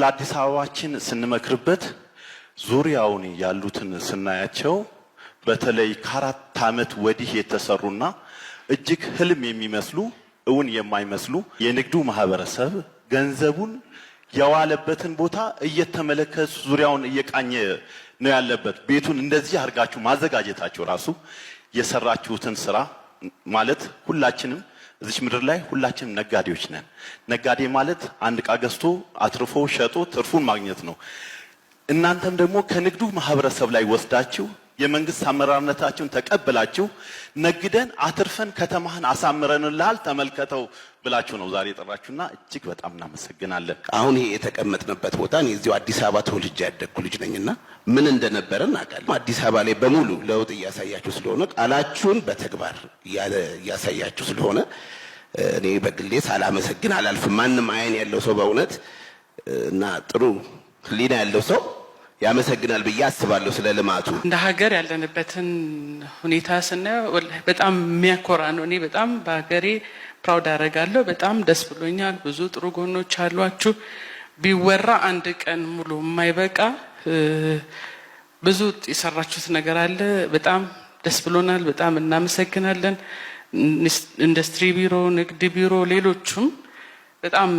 ስለ አዲስ አበባችን ስንመክርበት ዙሪያውን ያሉትን ስናያቸው በተለይ ከ4 ዓመት ወዲህ የተሰሩና እጅግ ህልም የሚመስሉ እውን የማይመስሉ የንግዱ ማህበረሰብ ገንዘቡን ያዋለበትን ቦታ እየተመለከቱ ዙሪያውን እየቃኘ ነው ያለበት። ቤቱን እንደዚህ አርጋችሁ ማዘጋጀታችሁ ራሱ የሰራችሁትን ስራ ማለት ሁላችንም እዚህ ምድር ላይ ሁላችንም ነጋዴዎች ነን። ነጋዴ ማለት አንድ ዕቃ ገዝቶ አትርፎ ሸጦ ትርፉን ማግኘት ነው። እናንተም ደግሞ ከንግዱ ማህበረሰብ ላይ ወስዳችሁ የመንግስት አመራርነታችሁን ተቀበላችሁ ነግደን አትርፈን ከተማህን አሳምረንልሃል ተመልከተው ብላችሁ ነው ዛሬ የጠራችሁና እጅግ በጣም እናመሰግናለን። አሁን ይሄ የተቀመጥንበት ቦታ እኔ እዚሁ አዲስ አበባ ተወልጄ ያደግኩ ልጅ ነኝና ምን እንደነበረ እናውቃለን። አዲስ አበባ ላይ በሙሉ ለውጥ እያሳያችሁ ስለሆነ ቃላችሁን በተግባር እያሳያችሁ ስለሆነ እኔ በግሌ ሳላመሰግን አላልፍም። ማንም አይን ያለው ሰው በእውነት እና ጥሩ ህሊና ያለው ሰው ያመሰግናል ብዬ አስባለሁ። ስለ ልማቱ እንደ ሀገር ያለንበትን ሁኔታ ስናየው በጣም የሚያኮራ ነው። እኔ በጣም በሀገሬ ፕራውድ አደርጋለሁ። በጣም ደስ ብሎኛል። ብዙ ጥሩ ጎኖች አሏችሁ። ቢወራ አንድ ቀን ሙሉ የማይበቃ ብዙ የሰራችሁት ነገር አለ። በጣም ደስ ብሎናል። በጣም እናመሰግናለን። ኢንዱስትሪ ቢሮ፣ ንግድ ቢሮ፣ ሌሎቹም በጣም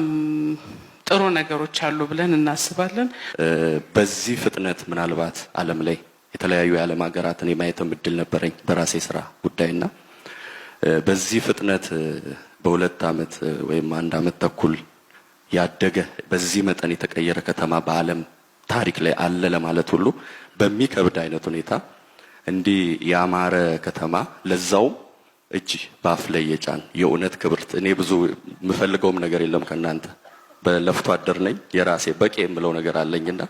ጥሩ ነገሮች አሉ ብለን እናስባለን። በዚህ ፍጥነት ምናልባት ዓለም ላይ የተለያዩ የዓለም ሀገራትን የማየት እድል ነበረኝ በራሴ ስራ ጉዳይና በዚህ ፍጥነት በ2 ዓመት ወይም 1 ዓመት ተኩል ያደገ በዚህ መጠን የተቀየረ ከተማ በዓለም ታሪክ ላይ አለ ለማለት ሁሉ በሚከብድ አይነት ሁኔታ እንዲህ ያማረ ከተማ ለዛውም እጅ ባፍ ላይ የጫን የእውነት ክብርት እኔ ብዙ የምፈልገውም ነገር የለም ከናንተ በለፍቶ አደር ነኝ የራሴ በቂ የምለው ነገር አለኝና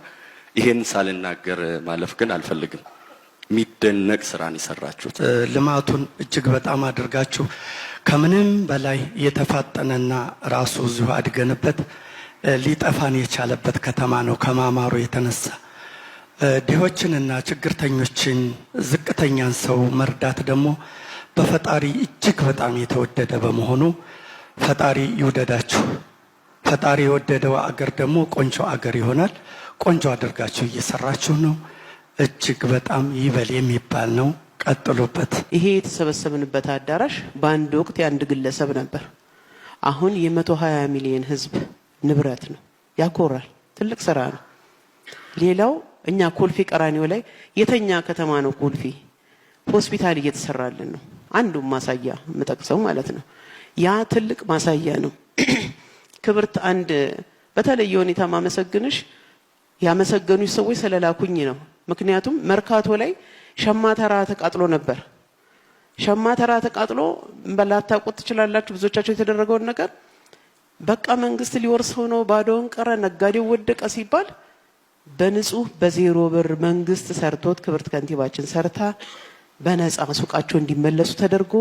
ይሄን ሳልናገር ማለፍ ግን አልፈልግም። የሚደነቅ ስራን ይሰራችሁት ልማቱን እጅግ በጣም አድርጋችሁ ከምንም በላይ የተፋጠነና ራሱ እዚሁ አድገንበት ሊጠፋን የቻለበት ከተማ ነው። ከማማሩ የተነሳ ድሆችንና ችግርተኞችን ዝቅተኛን ሰው መርዳት ደግሞ በፈጣሪ እጅግ በጣም የተወደደ በመሆኑ ፈጣሪ ይውደዳችሁ። ፈጣሪ የወደደው አገር ደግሞ ቆንጆ አገር ይሆናል። ቆንጆ አድርጋችሁ እየሰራችሁ ነው። እጅግ በጣም ይበል የሚባል ነው። ቀጥሉበት። ይሄ የተሰበሰብንበት አዳራሽ በአንድ ወቅት የአንድ ግለሰብ ነበር። አሁን የ120 ሚሊዮን ህዝብ ንብረት ነው። ያኮራል። ትልቅ ስራ ነው። ሌላው እኛ ኮልፌ ቀራኒዮ ላይ የተኛ ከተማ ነው። ኮልፌ ሆስፒታል እየተሰራልን ነው። አንዱ ማሳያ መጠቅሰው ማለት ነው። ያ ትልቅ ማሳያ ነው። ክብርት አንድ በተለየ ሁኔታ ማመሰግንሽ ያመሰገኑሽ ሰዎች ስለላኩኝ ነው። ምክንያቱም መርካቶ ላይ ሸማተራ ተቃጥሎ ነበር። ሸማተራ ተቃጥሎ በላታውቁት ትችላላችሁ ብዙዎቻችሁ የተደረገውን ነገር። በቃ መንግስት ሊወርሰው ነው ባዶውን ቀረ ነጋዴው ወደቀ ሲባል በንጹህ በዜሮ ብር መንግስት ሰርቶት ክብርት ከንቲባችን ሰርታ በነፃ ሱቃቸው እንዲመለሱ ተደርጎ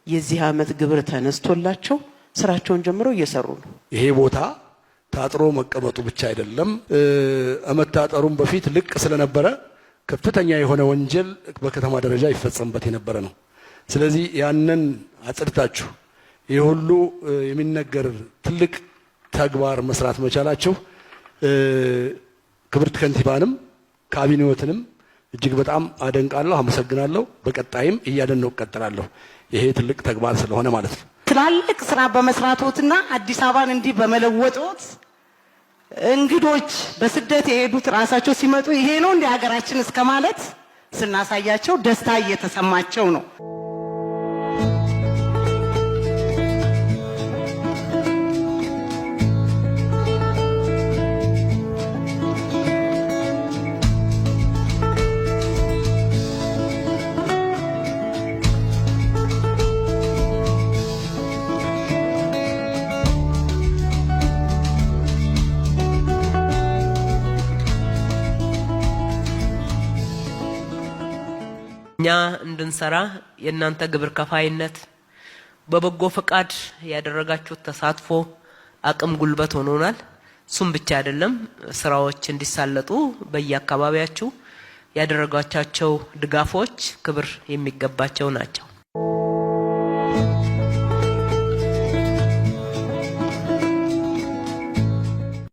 የዚህ ዓመት ግብር ተነስቶላቸው ስራቸውን ጀምረው እየሰሩ ነው። ይሄ ቦታ ታጥሮ መቀመጡ ብቻ አይደለም፣ አመታጠሩም በፊት ልቅ ስለነበረ ከፍተኛ የሆነ ወንጀል በከተማ ደረጃ ይፈጸምበት የነበረ ነው። ስለዚህ ያንን አጽድታችሁ ይሄ ሁሉ የሚነገር ትልቅ ተግባር መስራት መቻላችሁ ክብርት ከንቲባንም ካቢኔዎትንም እጅግ በጣም አደንቃለሁ፣ አመሰግናለሁ። በቀጣይም እያደነቁ ቀጥላለሁ። ይሄ ትልቅ ተግባር ስለሆነ ማለት ነው። ትላልቅ ስራ በመስራቶትና አዲስ አበባን እንዲህ በመለወጦት እንግዶች በስደት የሄዱት ራሳቸው ሲመጡ ይሄ ነው እንደ ሀገራችን እስከ ማለት ስናሳያቸው ደስታ እየተሰማቸው ነው። እኛ እንድንሰራ የእናንተ ግብር ከፋይነት በበጎ ፈቃድ ያደረጋችሁት ተሳትፎ አቅም ጉልበት ሆኖናል። እሱም ብቻ አይደለም፣ ስራዎች እንዲሳለጡ በየአካባቢያችሁ ያደረጋቻቸው ድጋፎች ክብር የሚገባቸው ናቸው።